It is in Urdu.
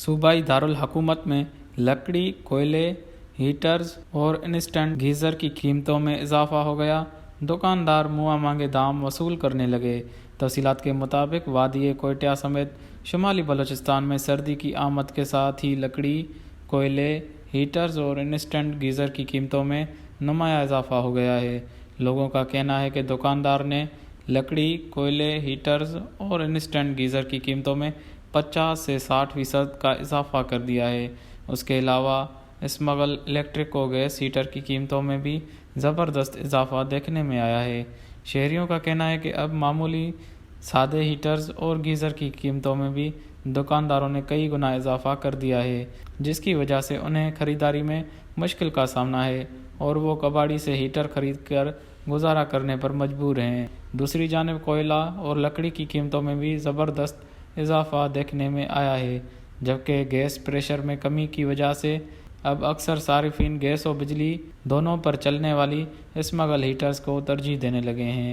صوبائی دارالحکومت میں لکڑی، کوئلے، ہیٹرز اور انسٹنٹ گیزر کی قیمتوں میں اضافہ ہو گیا۔ دکاندار منہ مانگے دام وصول کرنے لگے۔ تفصیلات کے مطابق وادی کوئٹہ سمیت شمالی بلوچستان میں سردی کی آمد کے ساتھ ہی لکڑی، کوئلے، ہیٹرز اور انسٹنٹ گیزر کی قیمتوں میں نمایاں اضافہ ہو گیا ہے۔ لوگوں کا کہنا ہے کہ دکاندار نے لکڑی، کوئلے، ہیٹرز اور انسٹنٹ گیزر کی قیمتوں میں 50 سے 60% کا اضافہ کر دیا ہے۔ اس کے علاوہ اسمگل الیکٹرک و گیس ہیٹر کی قیمتوں میں بھی زبردست اضافہ دیکھنے میں آیا ہے۔ شہریوں کا کہنا ہے کہ اب معمولی سادے ہیٹرز اور گیزر کی قیمتوں میں بھی دکانداروں نے کئی گنا اضافہ کر دیا ہے، جس کی وجہ سے انہیں خریداری میں مشکل کا سامنا ہے اور وہ کباڑی سے ہیٹر خرید کر گزارا کرنے پر مجبور ہیں۔ دوسری جانب کوئلہ اور لکڑی کی قیمتوں میں بھی زبردست اضافہ دیکھنے میں آیا ہے، جبکہ گیس پریشر میں کمی کی وجہ سے اب اکثر صارفین گیس و بجلی دونوں پر چلنے والی اسمگل ہیٹرز کو ترجیح دینے لگے ہیں۔